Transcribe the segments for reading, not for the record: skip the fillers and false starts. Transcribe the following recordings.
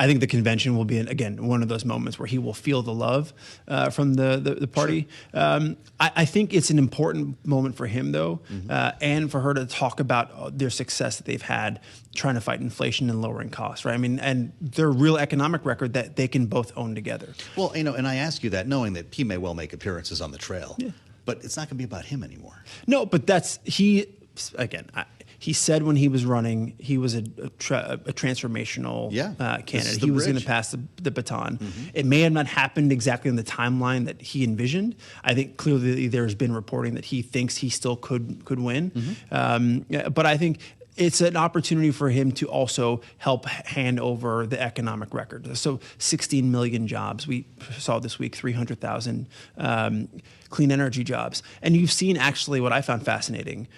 I think the convention will be, again, one of those moments where he will feel the love from the party. Sure. I think it's an important moment for him, though, and for her to talk about their success that they've had trying to fight inflation and lowering costs, right? I mean, and their real economic record that they can both own together. Well, and I ask you that knowing that he may well make appearances on the trail, but it's not going to be about him anymore. No, but he said when he was running, he was a transformational candidate. He was going to pass the baton. It may have not happened exactly in the timeline that he envisioned. I think clearly there's been reporting that he thinks he still could win. But I think it's an opportunity for him to also help hand over the economic record. So 16 million jobs. We saw this week 300,000 clean energy jobs. And you've seen actually what I found fascinating.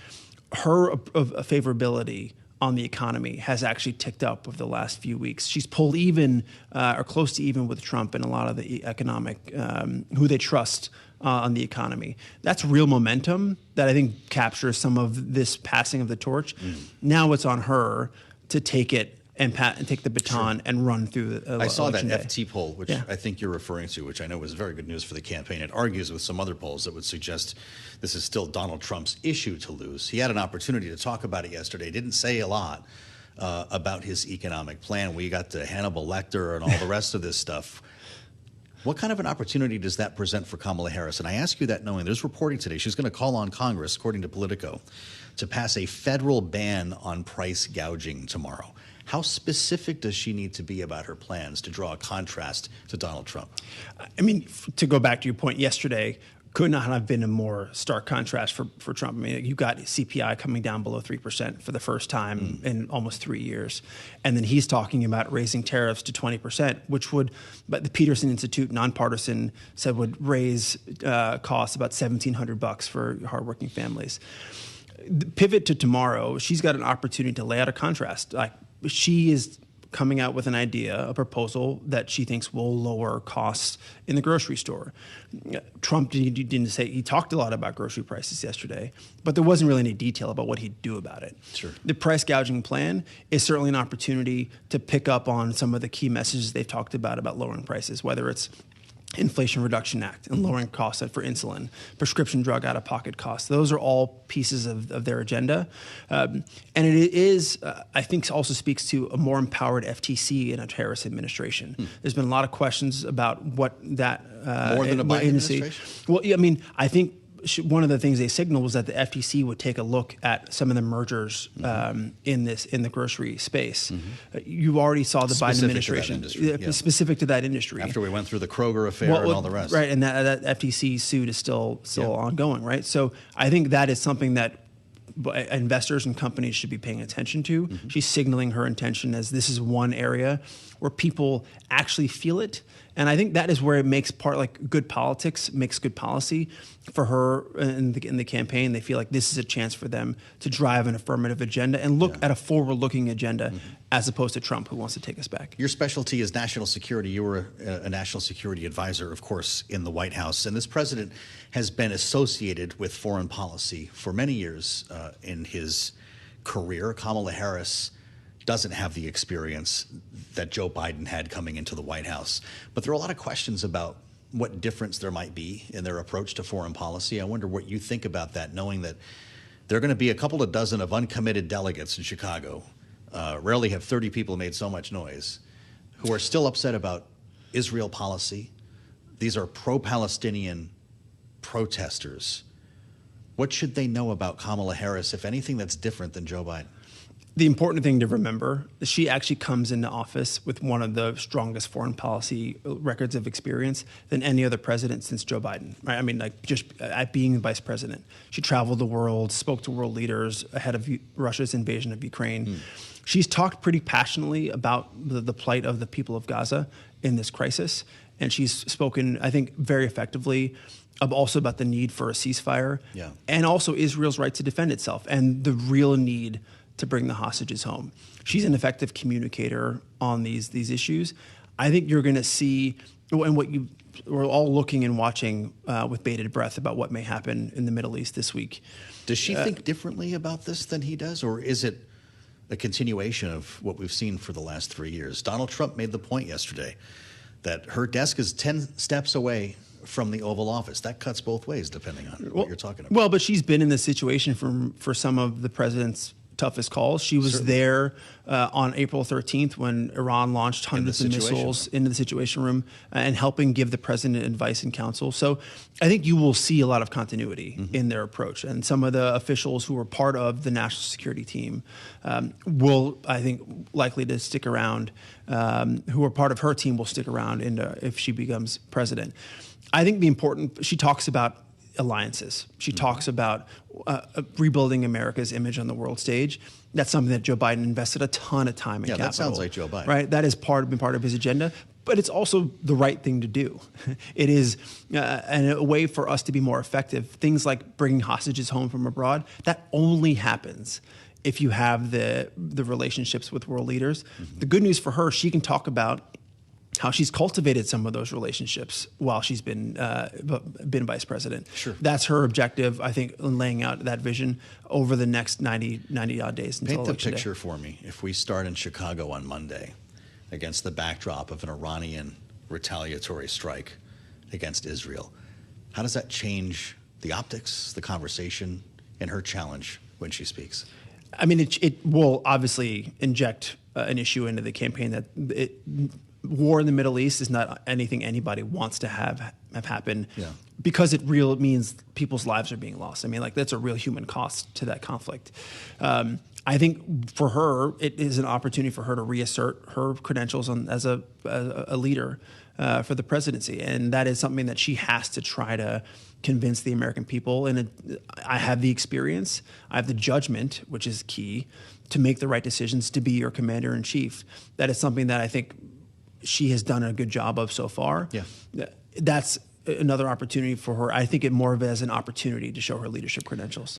Her favorability on the economy has actually ticked up over the last few weeks. She's pulled even or close to even with Trump in a lot of the economic, who they trust on the economy. That's real momentum that I think captures some of this passing of the torch. Now it's on her to take it and take the baton and run through the I saw that day. FT poll, which I think you're referring to, which I know was very good news for the campaign. It argues with some other polls that would suggest this is still Donald Trump's issue to lose. He had an opportunity to talk about it yesterday. Didn't say a lot about his economic plan. We got to Hannibal Lecter and all the rest of this stuff. What kind of an opportunity does that present for Kamala Harris? And I ask you that knowing there's reporting today she's going to call on Congress, according to Politico, to pass a federal ban on price gouging tomorrow. How specific does she need to be about her plans to draw a contrast to Donald Trump? I mean, to go back to your point yesterday, could not have been a more stark contrast for Trump. I mean, you got CPI coming down below 3% for the first time in almost 3 years. And then he's talking about raising tariffs to 20%, which would, but the Peterson Institute, nonpartisan, said would raise costs about $1,700 for hardworking families. The pivot to tomorrow, she's got an opportunity to lay out a contrast. Like, she is coming out with an idea, a proposal that she thinks will lower costs in the grocery store. Trump didn't say, he talked a lot about grocery prices yesterday, but there wasn't really any detail about what he'd do about it. Sure. The price gouging plan is certainly an opportunity to pick up on some of the key messages they've talked about lowering prices, whether it's Inflation Reduction Act and lowering costs for insulin, prescription drug out-of-pocket costs. Those are all pieces of their agenda. And it is, I think, also speaks to a more empowered FTC in a Harris administration. There's been a lot of questions about what that more than a Biden administration? Well, I mean, I think one of the things they signaled was that the FTC would take a look at some of the mergers in the grocery space. You already saw the Biden administration specific to that industry. After we went through the Kroger affair and all the rest, right? And that FTC suit is still ongoing, right? So I think that is something that investors and companies should be paying attention to. She's signaling her intention as this is one area where people actually feel it. And I think that is where it makes good politics makes good policy for her in the campaign. They feel like this is a chance for them to drive an affirmative agenda and look at a forward-looking agenda as opposed to Trump, who wants to take us back. Your specialty is national security. You were a national security advisor, of course, in the White House. And this president has been associated with foreign policy for many years in his career. Kamala Harris doesn't have the experience that Joe Biden had coming into the White House. But there are a lot of questions about what difference there might be in their approach to foreign policy. I wonder what you think about that, knowing that there are going to be a couple of dozen of uncommitted delegates in Chicago. Rarely have 30 people made so much noise, who are still upset about Israel policy. These are pro-Palestinian protesters. What should they know about Kamala Harris, if anything, that's different than Joe Biden? The important thing to remember is she actually comes into office with one of the strongest foreign policy records of experience than any other president since Joe Biden. Right? I mean, just at being vice president, she traveled the world, spoke to world leaders ahead of Russia's invasion of Ukraine. She's talked pretty passionately about the plight of the people of Gaza in this crisis, and she's spoken, I think, very effectively also about the need for a ceasefire and also Israel's right to defend itself and the real need to bring the hostages home. She's an effective communicator on these issues. I think you're going to see, and we're all looking and watching with bated breath about what may happen in the Middle East this week. Does she think differently about this than he does, or is it a continuation of what we've seen for the last 3 years. Donald Trump made the point yesterday that her desk is 10 steps away from the Oval Office. That cuts both ways, depending on what you're talking about. Well, but she's been in this situation for some of the president's toughest calls. She was there on April 13th when Iran launched hundreds of missiles into the Situation Room and helping give the president advice and counsel. So I think you will see a lot of continuity in their approach. And some of the officials who were part of the national security team will, I think, likely to stick around, who are part of her team will stick around if she becomes president. I think she talks about alliances. She talks about rebuilding America's image on the world stage. That's something that Joe Biden invested a ton of time in capital. Yeah, that sounds like Joe Biden. Right? That has been part of his agenda. But it's also the right thing to do. It is a way for us to be more effective. Things like bringing hostages home from abroad, that only happens if you have the relationships with world leaders. The good news for her, she can talk about how she's cultivated some of those relationships while she's been vice president. Sure. That's her objective, I think, in laying out that vision over the next 90 odd days until election day. Paint the picture for me. If we start in Chicago on Monday against the backdrop of an Iranian retaliatory strike against Israel, how does that change the optics, the conversation, and her challenge when she speaks? I mean, it will obviously inject an issue into the campaign that war in the Middle East is not anything anybody wants to have happen, because it means people's lives are being lost. I mean, like, that's a real human cost to that conflict. I think for her, it is an opportunity for her to reassert her credentials as a leader for the presidency, and that is something that she has to try to convince the American people. And I have the experience, I have the judgment, which is key, to make the right decisions, to be your commander in chief. That is something that I think she has done a good job of so far. Yeah. That's another opportunity for her. I think it more of as an opportunity to show her leadership credentials.